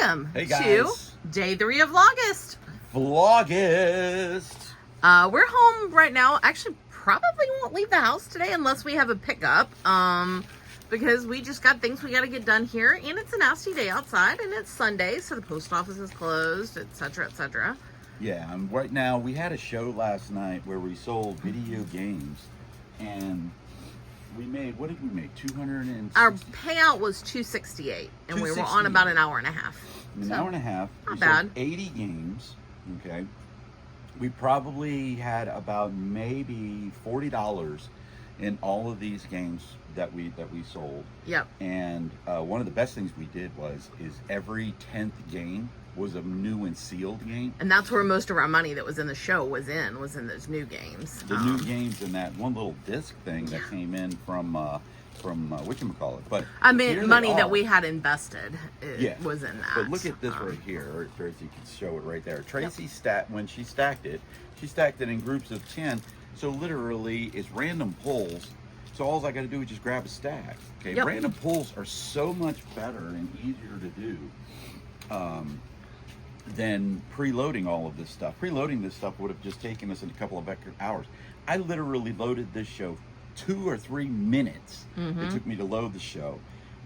welcome Hey guys. to day 3 of Vlogust. Vlogust. We're home right now. Actually, probably won't leave the house today unless we have a pickup. Because we just got things we got to get done here, and it's a nasty day outside, and it's Sunday, so the post office is closed, etc., etc. Yeah, and right now we had a show last night where we sold video games, and we made, what did we make? 260. Our payout was $268, and we were on about an hour and a half. An hour and a half. Not we bad. Sold 80 games. Okay. We probably had about maybe $40 in all of these games that we sold. Yep. And one of the best things we did is every 10th game was a new and sealed game. And that's where most of our money that was in the show was in those new games. The new games and that one little disc thing that came in from whatchamacallit. But I mean, money that we had invested was in that. But look at this right here. Tracy can show it right there. Tracy when she stacked it in groups of 10. So literally, it's random pulls. So all I got to do is just grab a stack. Okay, random pulls are so much better and easier to do than preloading all of this stuff. Preloading this stuff would have just taken us a couple of extra hours. I literally loaded this show 2 or 3 minutes. It took me to load the show,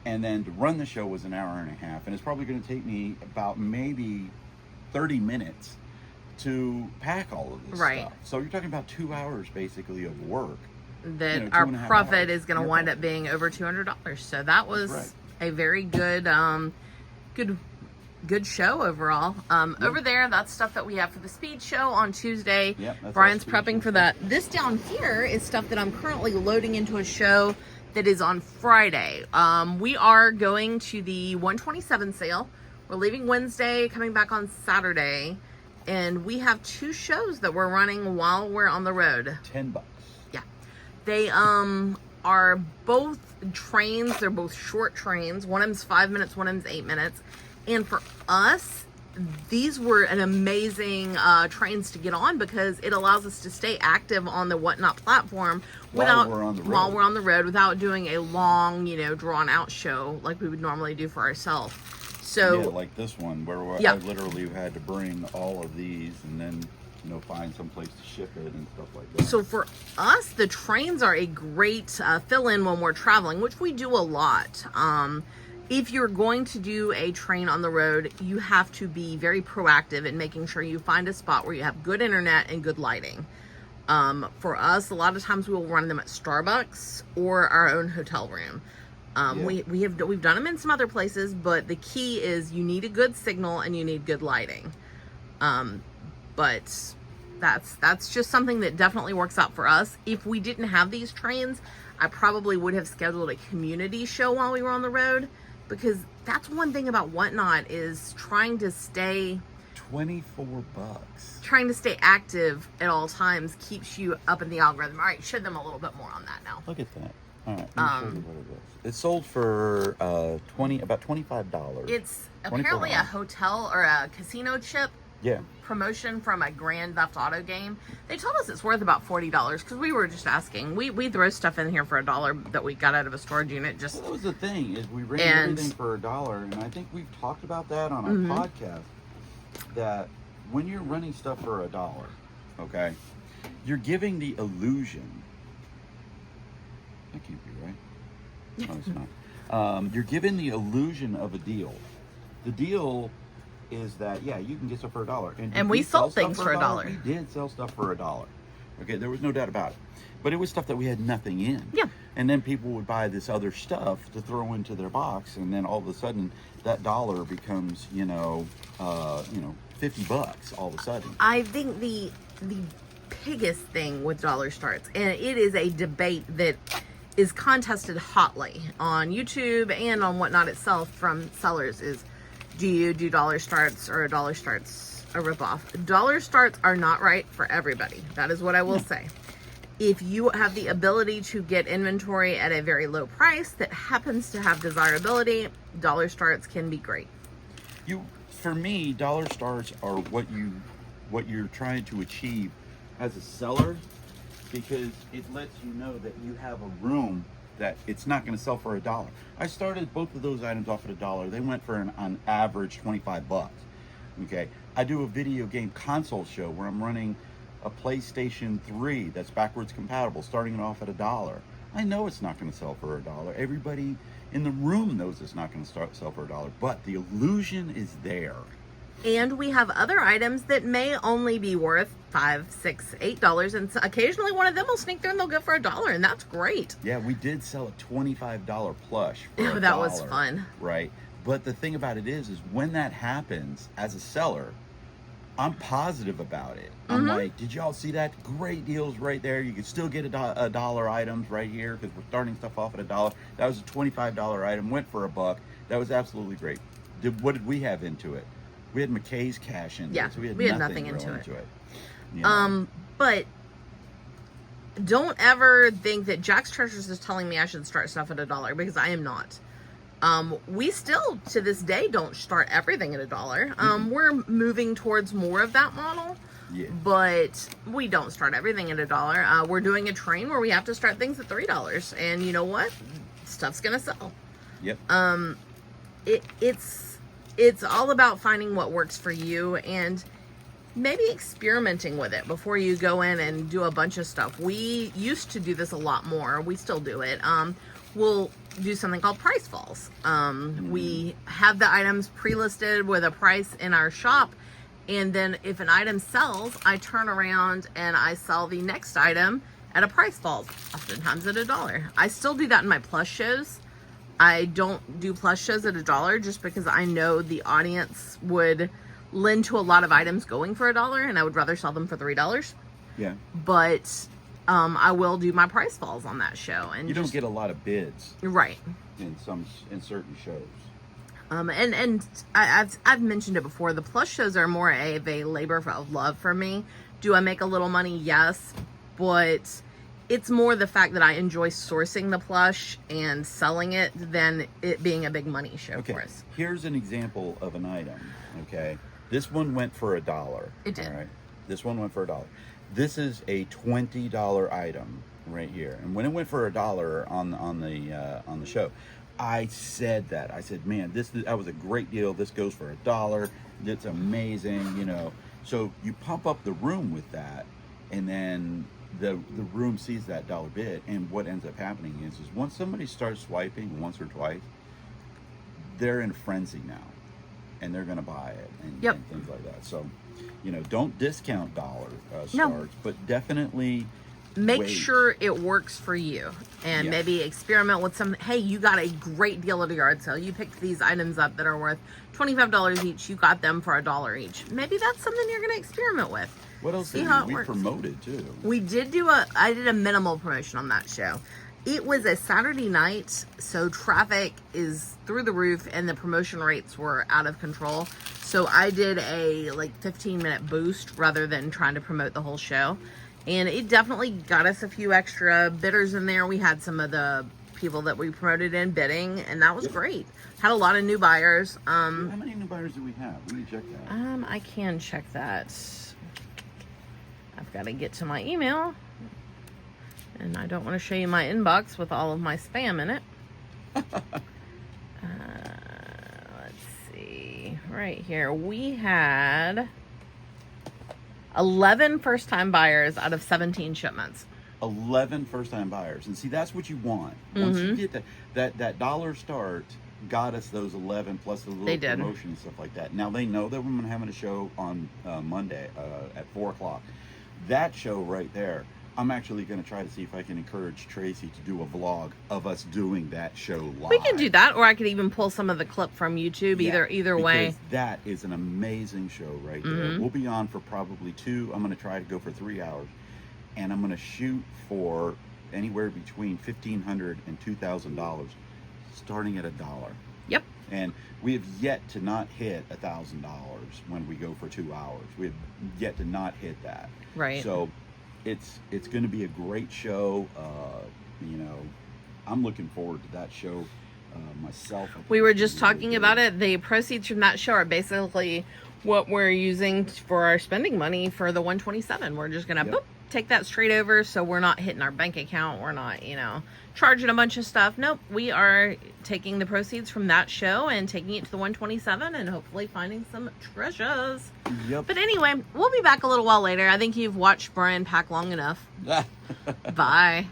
and then to run the show was an hour and a half. And it's probably going to take me about maybe 30 minutes to pack all of this stuff. So you're talking about 2 hours basically of work. That our profit is going to wind up being over $200. So that was a very good, good show overall. Over there, that's stuff that we have for the speed show on Tuesday. Brian's prepping for that. This down here is stuff that I'm currently loading into a show that is on Friday. We are going to the 127 sale. We're leaving Wednesday, coming back on Saturday. And we have 2 shows that we're running while we're on the road. $10. Yeah. They are both trains. They're both short trains. One of them's 5 minutes, one of them's 8 minutes. And for us, these were an amazing trains to get on because it allows us to stay active on the Whatnot platform while we're on the road without doing a long, drawn out show like we would normally do for ourselves. So yeah, like this one where I literally had to bring all of these and then find some place to ship it and stuff like that. So for us, the trains are a great fill-in when we're traveling, which we do a lot. If you're going to do a train on the road, you have to be very proactive in making sure you find a spot where you have good internet and good lighting. For us, a lot of times we will run them at Starbucks or our own hotel room. We've done them in some other places, but the key is you need a good signal and you need good lighting. But that's just something that definitely works out for us. If we didn't have these trains, I probably would have scheduled a community show while we were on the road, because that's one thing about Whatnot is trying to stay $24. Trying to stay active at all times keeps you up in the algorithm. All right, show them a little bit more on that now. Look at that. All right, let me show you what it is. It's sold for about $25. It's apparently a hotel or a casino chip promotion from a Grand Theft Auto game. They told us it's worth about $40 because we were just asking. We throw stuff in here for $1 that we got out of a storage unit. Just that was the thing, is we ran everything for $1, and I think we've talked about that on our podcast. That when you're running stuff for $1, okay, you're giving the illusion. That can't be right. No, it's not. You're given the illusion of a deal. The deal is that, you can get stuff for $1. And we sold things for $1. We did sell stuff for $1. Okay, there was no doubt about it. But it was stuff that we had nothing in. Yeah. And then people would buy this other stuff to throw into their box, and then all of a sudden that $1 becomes, $50 all of a sudden. I think the biggest thing with dollar starts, and it is a debate that is contested hotly on YouTube and on Whatnot itself from sellers, is do you do dollar starts or a dollar starts a ripoff? Dollar starts are not right for everybody. That is what I will say. If you have the ability to get inventory at a very low price that happens to have desirability, dollar starts can be great. For me, dollar starts are what you're trying to achieve as a seller, because it lets you know that you have a room that it's not going to sell for $1. I started both of those items off at $1. They went for on average 25 bucks. Okay, I do a video game console show where I'm running a PlayStation 3 that's backwards compatible, starting it off at $1. I know it's not going to sell for $1. Everybody in the room knows it's not going to sell for $1, but the illusion is there. And we have other items that may only be worth $5, $6, $8, and occasionally one of them will sneak through and they'll go for $1, and that's great. Yeah, we did sell a $25 plush for $1. That was fun. Right? But the thing about it is when that happens, as a seller, I'm positive about it. I'm like, did y'all see that? Great deals right there. You can still get a dollar items right here because we're starting stuff off at $1. That was a $25 item, went for $1. That was absolutely great. What did we have into it? We had McKay's cash into it. So we had nothing into it. You know? But don't ever think that Jack's Treasures is telling me I should start stuff at $1 because I am not. We still, to this day, don't start everything at $1. We're moving towards more of that model, but we don't start everything at $1. We're doing a train where we have to start things at $3, and you know what? Stuff's gonna sell. Yep. It's all about finding what works for you and maybe experimenting with it before you go in and do a bunch of stuff. We used to do this a lot more. We still do it. We'll do something called price falls. We have the items pre-listed with a price in our shop, and then if an item sells, I turn around and I sell the next item at a price falls, oftentimes at $1. I still do that in my plus shows. I don't do plus shows at $1 just because I know the audience would lend to a lot of items going for $1, and I would rather sell them for $3. Yeah. But I will do my price falls on that show, and you don't get a lot of bids, right? In certain shows. And I've mentioned it before. The plus shows are more of a labor of love for me. Do I make a little money? Yes, but it's more the fact that I enjoy sourcing the plush and selling it than it being a big money show for us. Here's an example of an item. Okay, this one went for $1. It did. All right, this one went for $1. This is a $20 item right here, and when it went for $1 on the show, I said that. I said, man, that was a great deal. This goes for $1. It's amazing, you know. So you pump up the room with that, and then the room sees that dollar bid, and what ends up happening is once somebody starts swiping once or twice, they're in a frenzy now, and they're going to buy it and things like that. So, you know, don't discount dollar starts, but definitely make sure it works for you, and maybe experiment with some. Hey, you got a great deal at a yard sale. You picked these items up that are worth $25 each. You got them for $1 each. Maybe that's something you're going to experiment with. What else did we promoted too? We did I did a minimal promotion on that show. It was a Saturday night, so traffic is through the roof and the promotion rates were out of control. So I did a 15-minute boost rather than trying to promote the whole show. And it definitely got us a few extra bidders in there. We had some of the people that we promoted in bidding, and that was great. Had a lot of new buyers. How many new buyers do we have? Let me check that. I can check that. I've got to get to my email, and I don't want to show you my inbox with all of my spam in it. Let's see. Right here, we had 11 first-time buyers out of 17 shipments. 11 first-time buyers, and see, that's what you want. Once you get that dollar start, got us those 11 plus the little promotion and stuff like that. Now they know that we're having a show on Monday at 4:00. That show right there, I'm actually going to try to see if I can encourage Tracy to do a vlog of us doing that show live. We can do that, or I could even pull some of the clip from YouTube. Either way, that is an amazing show right there. We'll be on for probably 2. I'm going to try to go for 3 hours, and I'm going to shoot for anywhere between $1,500 and $2,000, starting at $1. Yep. And we have yet to not hit $1,000 when we go for 2 hours. We have yet to not hit that. Right. So it's going to be a great show. You know, I'm looking forward to that show myself. We were just talking about it. The proceeds from that show are basically what we're using for our spending money for the 127. We're just going to take that straight over, so we're not hitting our bank account. We're not, you know, charging a bunch of stuff. Nope, we are taking the proceeds from that show and taking it to the 127 and hopefully finding some treasures. Yep. But anyway, we'll be back a little while later. I think you've watched Brian pack long enough. Bye.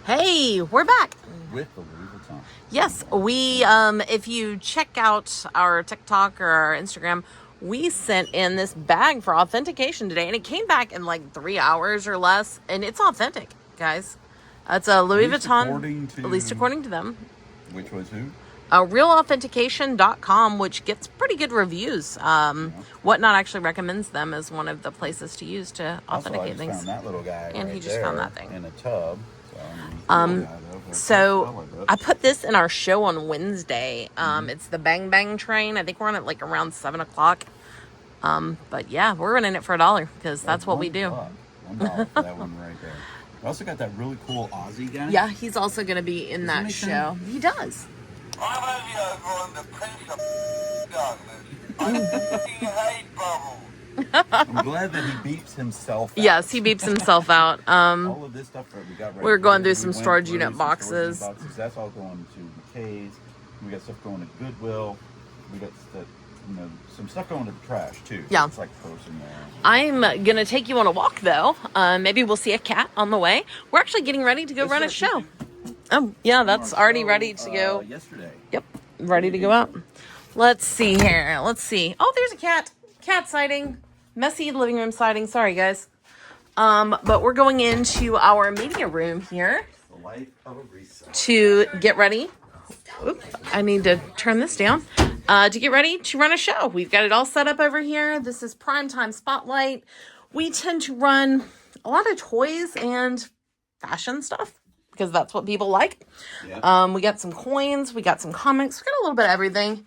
Hey, we're back. With the Louis Vuitton. Yes, we, if you check out our TikTok or our Instagram, we sent in this bag for authentication today, and it came back in like 3 hours or less, and it's authentic, guys. It's a Louis Vuitton, at least according to them. Which was who? Realauthentication.com, which gets pretty good reviews. Whatnot actually recommends them as one of the places to use to authenticate things. Found that little guy And right he just found there that thing. in a tub. So I put this in our show on Wednesday. It's the Bang Bang train. I think we're on it like around 7 o'clock. But yeah, we're running it for $1 because that's what we do. $1 for that one right there. We also got that really cool Aussie guy. Yeah, he's also going to be in that show. He does. I'm only over on the Prince of Darkness. I hate bubbles. I'm glad that he beeps himself out. Yes, he beeps himself out. All of this stuff that we got right We're going here, through some we went storage through unit some boxes. storage unit boxes. That's all going to McKay's. We got stuff going to Goodwill. We got stuff, you know, some stuff going to the trash too. Yeah. It's like person there. I'm going to take you on a walk, though. Maybe we'll see a cat on the way. We're actually getting ready to go run a show. Oh, yeah, that's already ready to go. Yesterday. Yep, ready to go out. Let's see here. Let's see. Oh, there's a cat. Cat sighting. Messy living room sighting. Sorry, guys. But we're going into our media room here The life of a reseller. to get ready. Oops, I need to turn this down. To get ready to run a show. We've got it all set up over here. This is Primetime Spotlight. We tend to run a lot of toys and fashion stuff because that's what people like. Yep. We got some coins. We got some comics. We got a little bit of everything.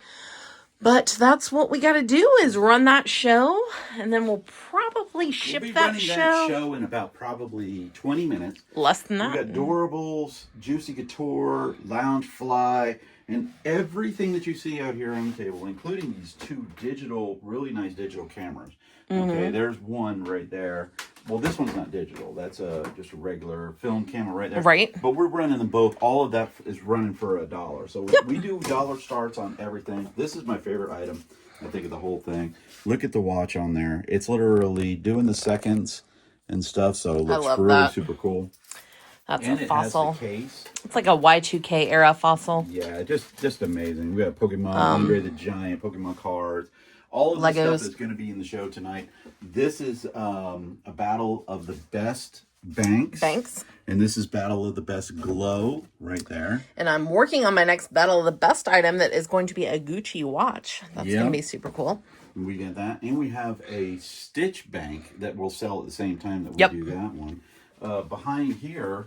But that's what we got to do is run that show, and then we'll probably ship We'll be that running show. that show in about probably 20 minutes. Less than We that. got Doorables, Juicy Couture, Lounge Fly, and everything that you see out here on the table, including these two digital, really nice digital cameras. Okay, there's one right there. Well, this one's not digital. That's just a regular film camera right there. Right. But we're running them both. All of that is running for $1. So we do dollar starts on everything. This is my favorite item, I think, of the whole thing. Look at the watch on there. It's literally doing the seconds and stuff. So it looks love really that. super cool. That's And a it fossil. has the case. It's like a Y2K era fossil. Yeah, just amazing. We got Pokemon, Andre the Giant, Pokemon cards. All of this Legos. stuff is going to be in the show tonight. This is a battle of the best banks. And this is battle of the best glow right there. And I'm working on my next battle of the best item that is going to be a Gucci watch. That's going to be super cool. We get that. And we have a Stitch bank that will sell at the same time that we do that one. Behind here,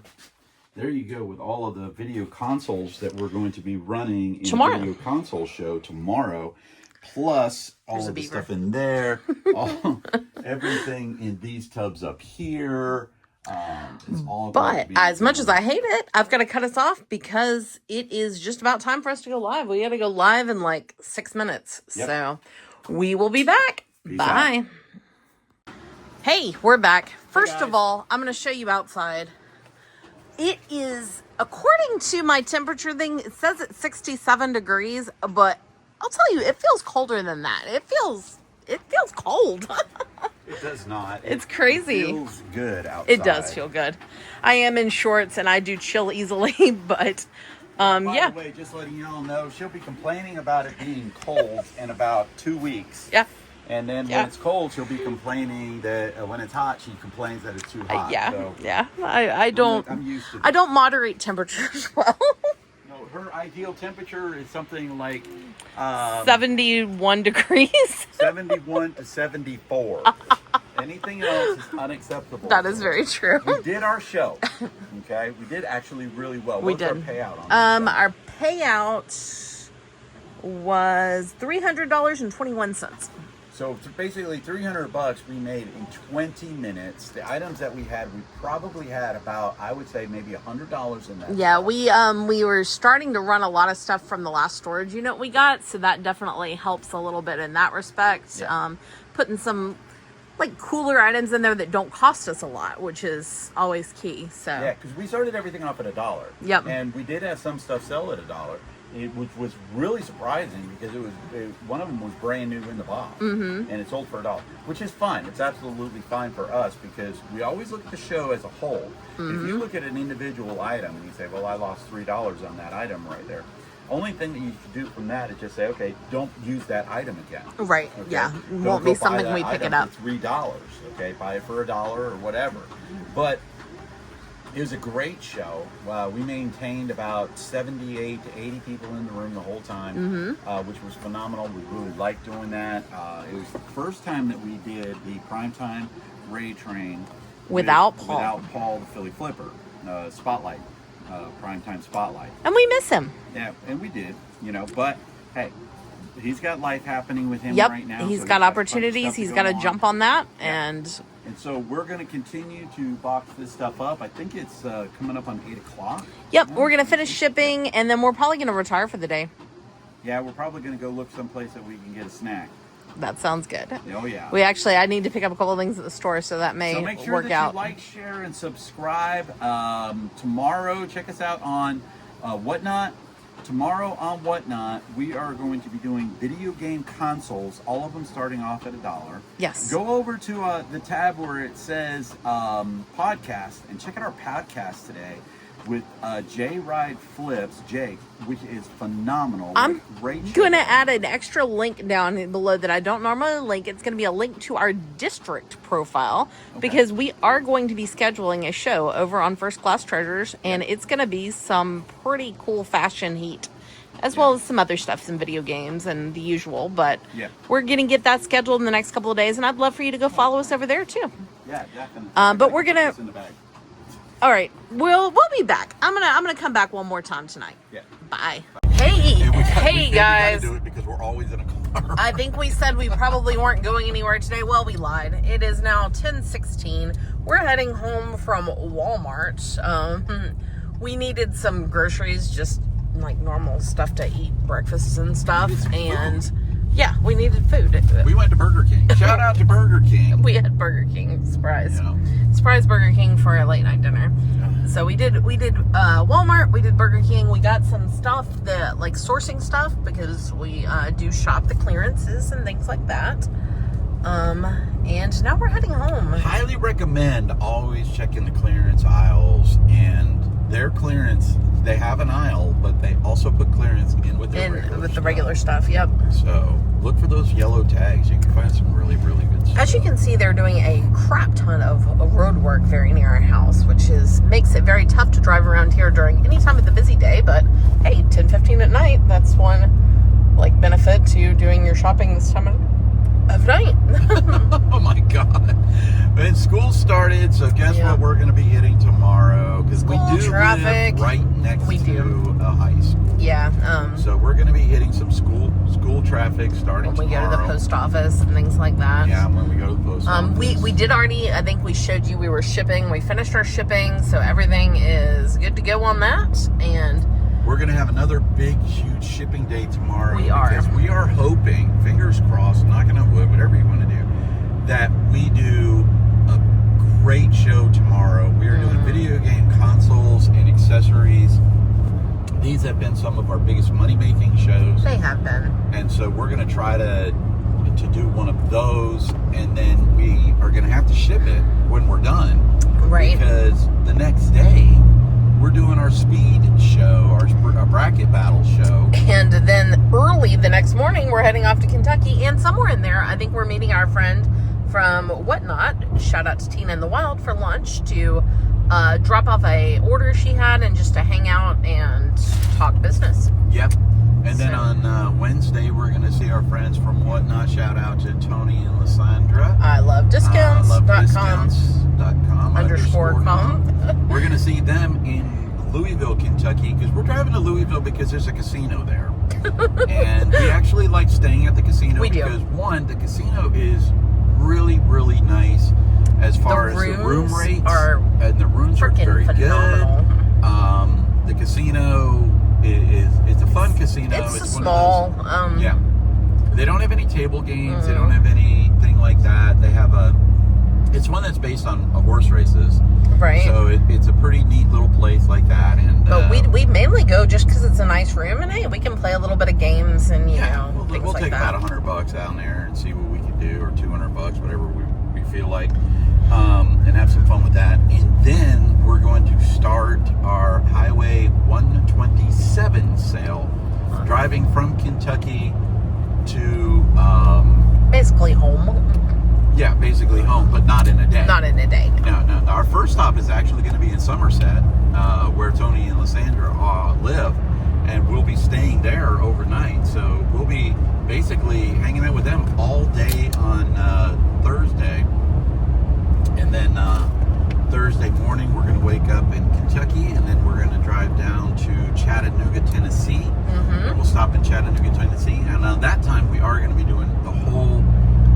there you go with all of the video consoles that we're going to be running in the video console show tomorrow. Plus all of the stuff in there, everything in these tubs up here. It's all But as much as I hate it, I've got to cut us off because it is just about time for us to go live. We got to go live in like 6 minutes. So we will be back. Bye. Hey, we're back. First of all, I'm going to show you outside. It is, according to my temperature thing, it says it's 67 degrees, but I'll tell you, it feels colder than that. It feels cold. It does not. It's crazy. It feels good outside. It does feel good. I am in shorts and I do chill easily, but By the way, just letting you all know, she'll be complaining about it being cold in about 2 weeks. Yeah. And then when it's cold, she'll be complaining that when it's hot, she complains that it's too hot. I don't. I'm used to that. I don't moderate temperatures well. No, her ideal temperature is something like 71 degrees. 71 to 74. Anything else is unacceptable. That is very true. We did our show. Okay, we did actually really well. We What's did. our payout on this? Our payout was $300.21. So it's basically $300 we made in 20 minutes. The items that we had, we probably had about, I would say, maybe $100 in that. Yeah, we were starting to run a lot of stuff from the last storage unit we got, so that definitely helps a little bit in that respect. Yeah. Putting some like cooler items in there that don't cost us a lot, which is always key. So Yeah, because we started everything off at $1. Yep. And we did have some stuff sell at $1, which was really surprising because one of them was brand new in the box, and it sold for $1, which is fine. It's absolutely fine for us because we always look at the show as a whole. If you look at an individual item and you say, well, I lost $3 on that item right there. Only thing that you should do from that is just say, okay, don't use that item again. Right. Okay? Yeah. Don't Won't go be buy something that we pick item it up. for $3. Okay, buy it for $1 or whatever. But it was a great show. We maintained about 78 to 80 people in the room the whole time, which was phenomenal. We really liked doing that. It was the first time that we did the primetime Ray Train Without Paul. Without Paul, the Philly Flipper spotlight, primetime spotlight. And we miss him. Yeah, and we did, but hey, he's got life happening with him Yep. right now. He's so got a bunch of opportunities. stuff to He's go got to on. jump on that. Yeah. And so we're going to continue to box this stuff up. I think it's coming up on 8 o'clock. yep, we're going to finish shipping and then we're probably going to retire for the day. Yeah, we're probably going to go look someplace that we can get a snack. That sounds good. Oh, yeah. I need to pick up a couple of things at the store, so that may So make sure work that out. you like, share, and subscribe. Tomorrow, check us out on Whatnot. Tomorrow on Whatnot, we are going to be doing video game consoles, all of them starting off at $1. Yes. Go over to the tab where it says podcast and check out our podcast today with J Ride Flips, Jake, which is phenomenal. I'm Great show. going to add an extra link down below that I don't normally link. It's going to be a link to our district profile because we are going to be scheduling a show over on First Class Treasures, and it's going to be some pretty cool fashion heat, as well as some other stuff, some video games and the usual. But we're going to get that scheduled in the next couple of days, and I'd love for you to go follow us over there too. Yeah, definitely. But we're gonna. In the bag. All right, we'll be back. I'm gonna come back one more time tonight. Yeah. Bye. Hey guys. We gotta do it because we're always in a car. I think we said we probably weren't going anywhere today. Well, we lied. It is now 10:16. We're heading home from Walmart. We needed some groceries, just like normal stuff to eat, breakfasts and stuff, and yeah, we needed food. We went to Burger King. Shout out to Burger King. We had Burger King. Surprise Burger King for a late night dinner. So we did Walmart, we did Burger King. We got some stuff, like sourcing stuff, because we do shop the clearances and things like that. And now we're heading home. Highly recommend always checking the clearance aisles, and their clearance, they have an aisle, but they also put clearance in with the regular stuff. Yep. So look for those yellow tags. You can find some really, really good stuff. As you can see, they're doing a crap ton of road work very near our house, which makes it very tough to drive around here during any time of the busy day. But hey, 10:15 at night, that's one benefit to doing your shopping this time of night. Oh my God. And school started, so guess what we're going to be hitting tomorrow? Because we do traffic. live right next to a high school. Yeah. So we're going to be hitting some school traffic starting when we tomorrow. go to the post office and things like that. Yeah, when we go to the post office. We did already, I think we showed you we were shipping. We finished our shipping, so everything is good to go on that. And we're going to have another big, huge shipping day tomorrow. Because we are hoping, fingers crossed, knocking on wood, whatever you want to do, that we do a great show tomorrow. We are doing video game consoles and accessories. These have been some of our biggest money-making shows. They have been. And so we're going to try to do one of those, and then we are going to have to ship it when we're done. Right. Because the next day, we're doing our speed show, our bracket battle show. And then early the next morning, we're heading off to Kentucky. And somewhere in there, I think we're meeting our friend from Whatnot. Shout out to Tina in the Wild for lunch to drop off a order she had and just to hang out and talk business. Yep. And then on Wednesday, we're going to see our friends from Whatnot. Shout out to Tony and Lysandra. I love discounts.com. _com. We're going to see them in Louisville, Kentucky, because we're driving to Louisville because there's a casino there. And we actually like staying at the casino because, one, the casino is really, really nice as far as the room rates. And the rooms are very phenomenal. Good. The casino is a fun casino. It's small. They don't have any table games. They don't have anything like that. They have it's one that's based on horse races. Right. So it's a pretty neat little place like that. And but we mainly go just because it's a nice room, and hey, we can play a little bit of games and you know things we'll like take that. about $100 down there and see what we can do, or $200, whatever we feel like, and have some fun with that. And then we're going to start our Highway 127 sale, driving from Kentucky to Basically home. yeah, basically home, but not in a day. Not in a day. No. Our first stop is actually going to be in Somerset, where Tony and Lysandra live, and we'll be staying there overnight. So we'll be basically hanging out with them all day on Thursday, and then Thursday morning we're going to wake up in Kentucky, and then we're going to drive down to Chattanooga, Tennessee. And we'll stop in Chattanooga, Tennessee, and that time we are going to be doing the whole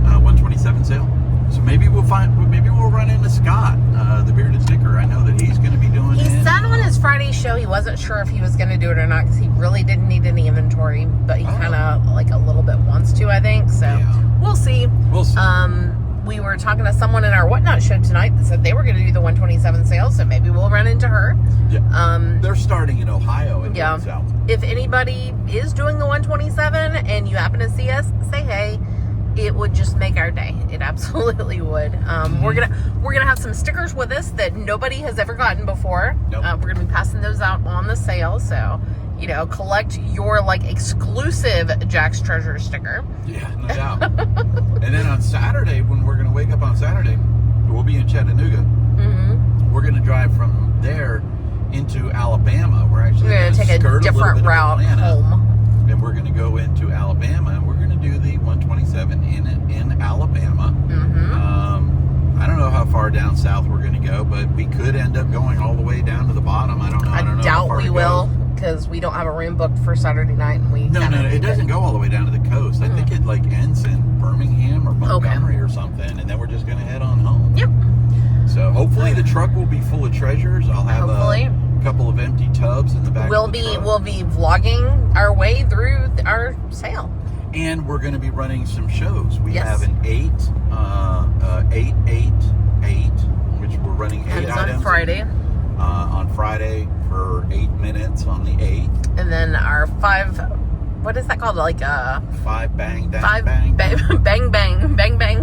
127 sale. So maybe we'll run into Scott, the bearded sticker. I know that he's going to be doing it. He said on his Friday show he wasn't sure if he was going to do it or not because he really didn't need any inventory, but he kind of like a little bit wants to, I think. So we'll see. We'll see. We were talking to someone in our Whatnot show tonight that said they were going to do the 127 sale, so maybe we'll run into her. Yeah. They're starting in Ohio and South. If anybody is doing the 127 and you happen to see us, say hey. It would just make our day. It absolutely would. We're gonna have some stickers with us that nobody has ever gotten before. Nope. We're gonna be passing those out on the sale. So, you know, collect your like exclusive Jack's Treasure sticker. Yeah, no doubt. And then on Saturday, when we're gonna wake up on Saturday, we'll be in Chattanooga. We're gonna drive from there into Alabama. We're actually gonna take a different route home. And we're going to go into Alabama, and we're going to do the 127 in Alabama. I don't know how far down south we're going to go, but we could end up going all the way down to the bottom. I don't know. I doubt we will, because we don't have a room booked for Saturday night, and we no, it doesn't go all the way down to the coast. I think it like ends in Birmingham or Montgomery or something, and then we're just going to head on home. Yep. So hopefully the truck will be full of treasures. I'll have a couple of empty tubs in the back. We'll be vlogging our way through our sale, and we're going to be running some shows. We have an 888, which we're running 8 items on Friday. On Friday for 8 minutes on the 8th, and then our 5. What is that called? Like a 5 bang bang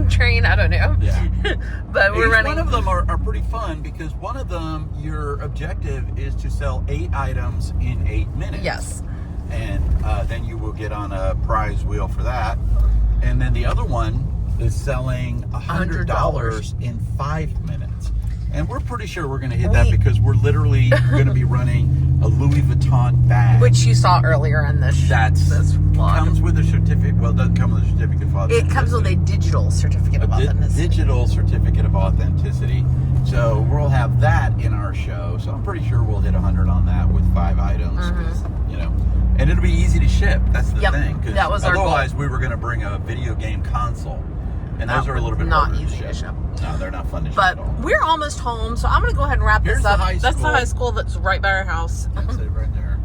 train. I don't know. Yeah. But we're running. One of them are pretty fun because one of them, your objective is to sell 8 items in 8 minutes. Yes. And then you will get on a prize wheel for that. And then the other one is selling $100 in 5 minutes. And we're pretty sure we're going to hit that because we're literally going to be running a Louis Vuitton bag. Which you saw earlier in this vlog. Comes with a certificate. Well, it doesn't come with a certificate of authenticity. It comes with a digital certificate of authenticity. Digital certificate of authenticity. So we'll have that in our show. So I'm pretty sure we'll hit 100 on that with 5 items. You know, and it'll be easy to ship. That's the thing. That was our goal. Otherwise, we were going to bring a video game console. And those are a little bit not harder easy to ship. No, they're not fun to ship but at all. We're almost home, so I'm going to go ahead and wrap this up. That's the high school that's right by our house. That's it right there.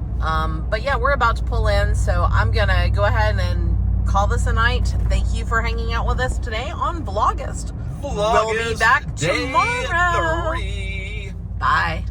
But yeah, we're about to pull in, so I'm going to go ahead and call this a night. Thank you for hanging out with us today on Vlogust. We'll be back tomorrow. Day 3. Bye.